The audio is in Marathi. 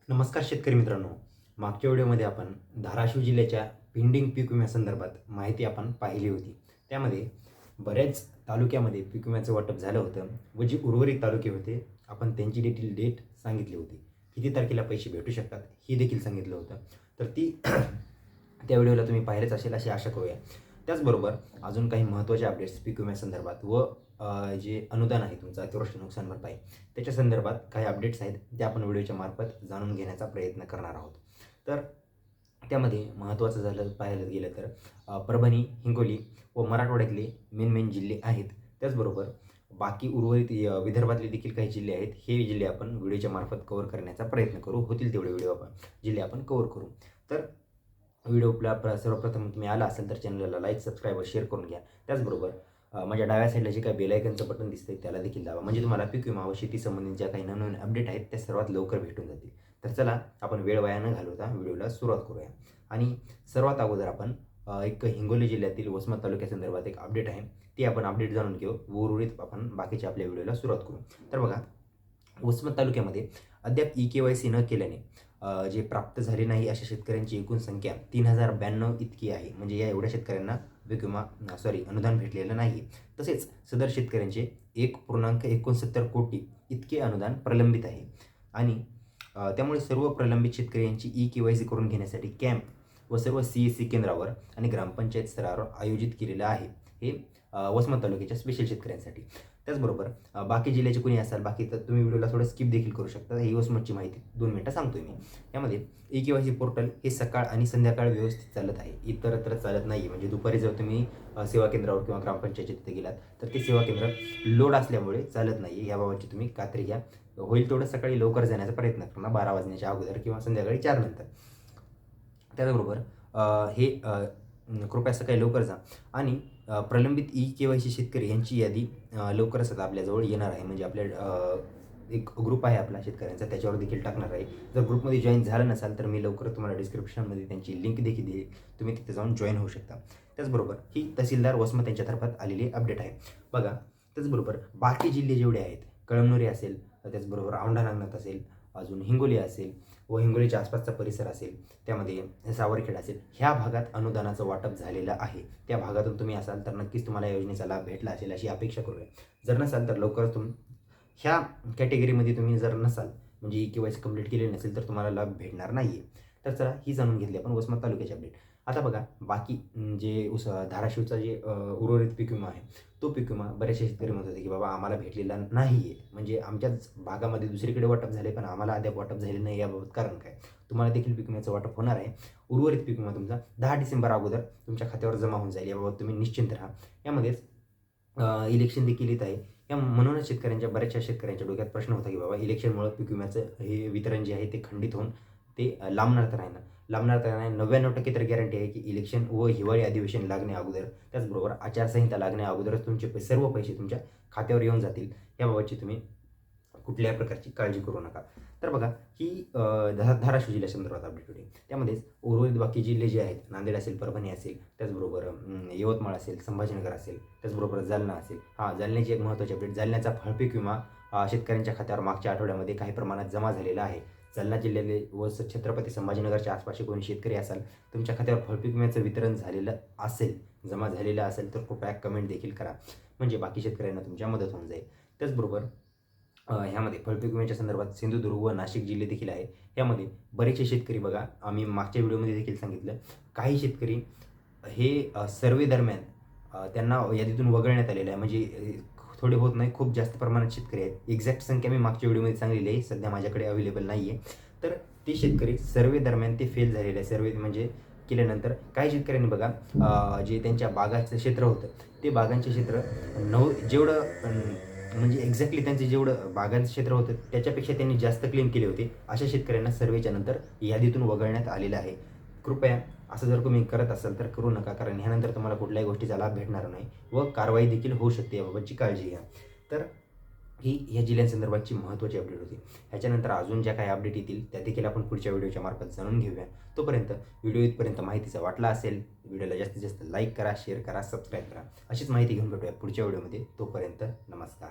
नमस्कार शेतकरी मित्रांनो. मागच्या व्हिडिओमध्ये आपण धाराशिव जिल्ह्याच्या पेंडिंग पीक विम्यासंदर्भात माहिती आपण पाहिली होती. त्यामध्ये बऱ्याच तालुक्यामध्ये पीक विम्याचं वाटप झालं होतं व जे उर्वरित तालुके होते आपण त्यांची देखील डेट सांगितली होती. किती तारखेला पैसे भेटू शकतात हे देखील सांगितलं होतं. तर ती त्या व्हिडिओला तुम्ही पाहिलेच असेल अशी आशा करूया. त्याचबरोबर अजून काही महत्त्वाचे अपडेट्स पीक विम्यासंदर्भात व जे अनुदान आहे तुमचं अतिवृष्टी नुकसान भरपाई त्याच्या संदर्भात काही अपडेट्स आहेत ते आपण व्हिडिओच्या मार्फत जाणून घेण्याचा प्रयत्न करणार आहोत. तर त्यामध्ये महत्त्वाचं झालं पाहायला गेलं तर परभणी, हिंगोली व मराठवाड्यातले मेन जिल्हे आहेत. त्याचबरोबर बाकी उर्वरित विदर्भातले देखील काही जिल्हे आहेत. हे जिल्हे आपण व्हिडिओच्या मार्फत कव्हर करण्याचा प्रयत्न करू. होतील तेवढे जिल्हे आपण कव्हर करू. तर व्हिडिओला सर्वप्रथम तुम्ही आला असाल तर चॅनलला लाईक, सबस्क्राईब व शेअर करून घ्या. त्याचबरोबर माझ्या डाव्या साईडला जे काही बेल आयकनचं बटन दिसतंय त्याला देखील दाबा. म्हणजे तुम्हाला पीक विमा व शेती संबंधित ज्या काही नवनवीन अपडेट आहेत त्या सर्वात लवकर भेटून जातील. तर चला आपण वेळ वाया न घालवता व्हिडिओला सुरुवात करूया. आणि सर्वात अगोदर आपण एक हिंगोली जिल्ह्यातील वसमत तालुक्यासंदर्भात एक अपडेट आहे ती आपण अपडेट जाणून घेऊ. उर्वरित आपण बाकीच्या आपल्या व्हिडिओला सुरुवात करू. तर बघा, वसमत तालुक्यामध्ये अद्याप EKYC न केल्याने जे प्राप्त झाले नाही अशा शेतकऱ्यांची एकूण संख्या 3092 इतकी आहे. म्हणजे या एवढ्या शेतकऱ्यांना पीक विमा अनुदान भेटलेलं नाही. तसेच सदर शेतकऱ्यांचे 1.69 कोटी इतके अनुदान प्रलंबित आहे. आणि त्यामुळे सर्व प्रलंबित शेतकरी यांची EKYC करून घेण्यासाठी कॅम्प व सर्व CSC केंद्रावर आणि ग्रामपंचायत स्तरावर आयोजित केलेलं आहे. हे वसमत तालुक्याच्या स्पेशल शेतकऱ्यांसाठी. त्याचबरोबर बाकी जिल्ह्याचे कोणी असाल बाकी तर तुम्ही व्हिडिओला थोडं स्किप देखील करू शकता. ही वसमतची माहिती 2 मिनिटं सांगतोय मी. यामध्ये EKYC पोर्टल हे सकाळ आणि संध्याकाळ व्यवस्थित चालत आहे. इतरत्र चालत नाही. म्हणजे दुपारी जर तुम्ही सेवा केंद्रावर किंवा ग्रामपंचायतीच्या तिथे गेलात तर ते सेवा केंद्र लोड असल्यामुळे चालत नाही. याबाबतची तुम्ही खात्री घ्या. होईल तेवढं सकाळी लवकर जाण्याचा प्रयत्न करा 12 वाजण्याच्या अगोदर किंवा संध्याकाळी 4 नंतर. त्याचबरोबर हे कृपया सकाळी लवकर जा. आणि प्रलंबित EKYC शेतकरी यांची यादी लवकरच आता आपल्याजवळ येणार आहे. म्हणजे आपल्या एक ग्रुप आहे आपला शेतकऱ्यांचा त्याच्यावर देखील टाकणार आहे. जर ग्रुपमध्ये जॉईन झालं नसाल तर मी लवकर तुम्हाला डिस्क्रिप्शनमध्ये त्यांची लिंक देखील देईल. तुम्ही तिथे जाऊन जॉईन होऊ शकता. त्याचबरोबर ही तहसीलदार वसमत यांच्यातर्फे आलेली अपडेट आहे. बघा, त्याचबरोबर बाकी जिल्हे जेवढे आहेत, कळमनुरी असेल, त्याचबरोबर औंढा नागनाथ असेल, अजून हिंगोली असेल व हिंगोलीच्या आसपासचा परिसर असेल, त्यामध्ये सावरखेड असेल, ह्या भागात अनुदानाचं वाटप झालेलं आहे. त्या भागातून तुम्ही असाल तर नक्कीच तुम्हाला या योजनेचा लाभ भेटला असेल अशी अपेक्षा करूया. जर नसाल तर लवकरच ह्या कॅटेगरीमध्ये तुम्ही जर नसाल म्हणजे EKYC कंप्लीट केलेली नसेल तर तुम्हाला लाभ भेटणार नाही आहे. तर चला ही जाणून घेतली आपण वसमत तालुक्याची अपडेट. आता बघा, बाकी जे धाराशिवचा जे उर्वरित पीक विमा आहे तो पीक विमा बरेचसे शेतकरी म्हणत होते की बाबा आम्हाला भेटलेला नाही आहे. म्हणजे आमच्याच भागामध्ये दुसरीकडे वाटप झाले पण आम्हाला अद्याप वाटप झाले नाही. याबाबत कारण काय? तुम्हाला देखील पीक विम्याचं वाटप होणार आहे. उर्वरित पीक विमा तुमचा 10 डिसेंबर अगोदर तुमच्या खात्यावर जमा होऊन जाईल. याबाबत तुम्ही निश्चिंत राहा. यामध्येच इलेक्शन देखील येत आहे. म्हणूनच बऱ्याचशा शेतकऱ्यांच्या डोक्यात प्रश्न होता की बाबा इलेक्शनमुळे पीक विम्याचं हे वितरण जे आहे ते खंडित होऊन ते लांबणार तर नाही. 99% तर गॅरंटी आहे की इलेक्शन व हिवाळी अधिवेशन लागण्या अगोदर, त्याचबरोबर आचारसंहिता लागण्या अगोदरच तुमचे सर्व पैसे तुमच्या खात्यावर येऊन जातील. याबाबतची तुम्ही कुठल्याही प्रकारची काळजी करू नका. तर बघा, ही धाराशिव जिल्ह्यासंदर्भात अपडेट होती. त्यामध्येच उर्वरित बाकी जिल्हे जे आहेत, नांदेड असेल, परभणी असेल, त्याचबरोबर यवतमाळ असेल, संभाजीनगर असेल, त्याचबरोबर जालना असेल. जालन्याची एक महत्त्वाची अपडेट, जालन्याचा फळपीक विमा शेतकऱ्यांच्या खात्यावर मागच्या आठवड्यामध्ये काही प्रमाणात जमा झालेला आहे. जालना जिल्ह्यातले व छत्रपती संभाजीनगरच्या आसपासचे कोणी शेतकरी असाल तुमच्या खात्यावर फळपीक विम्याचं वितरण झालेलं असेल, जमा झालेलं असेल तर कृपया कमेंट देखील करा. म्हणजे बाकी शेतकऱ्यांना तुमच्या मदत होऊन जाईल. त्याचबरोबर ह्यामध्ये फळपीक विम्याच्या संदर्भात सिंधुदुर्ग व नाशिक जिल्हे देखील आहे. यामध्ये बरेचसे शेतकरी बघा, आम्ही मागच्या व्हिडिओमध्ये देखील सांगितलं, काही शेतकरी हे सर्वे दरम्यान त्यांना यादीतून वगळण्यात आलेलं आहे. म्हणजे थोडे होत नाही, खूप जास्त प्रमाणात शेतकरी आहेत. एक्झॅक्ट संख्या मी मागच्या व्हिडिओमध्ये सांगलेली आहे, सध्या माझ्याकडे अवेलेबल नाही आहे. तर ते शेतकरी सर्वे दरम्यान ते फेल झालेले आहे. सर्वे म्हणजे केल्यानंतर काही शेतकऱ्यांनी बघा जे त्यांच्या बागाचं क्षेत्र होतं ते बागांचे क्षेत्र जेवढं म्हणजे एक्झॅक्टली त्यांचं जेवढं बागांचं क्षेत्र होतं त्याच्यापेक्षा त्यांनी जास्त क्लेम केले होते. अशा शेतकऱ्यांना सर्वेच्या नंतर यादीतून वगळण्यात आलेलं आहे. कृपया असं जर तुम्ही करत असाल तर करू नका, कारण ह्यानंतर तुम्हाला कुठल्याही गोष्टीचा लाभ भेटणार नाही व कारवाई देखील होऊ शकते. याबाबतची काळजी घ्या. तर ही ह्या जिल्ह्यांसंदर्भातची महत्त्वाची अपडेट होती. ह्याच्यानंतर अजून ज्या काही अपडेट येतील त्या देखील आपण पुढच्या व्हिडिओच्या मार्फत जाणून घेऊया. तोपर्यंत व्हिडिओ इथपर्यंत माहितीचा वाटला असेल, व्हिडिओला जास्तीत जास्त लाईक करा, शेअर करा, सबस्क्राईब करा. अशीच माहिती घेऊन भेटूया पुढच्या व्हिडिओमध्ये. तोपर्यंत नमस्कार.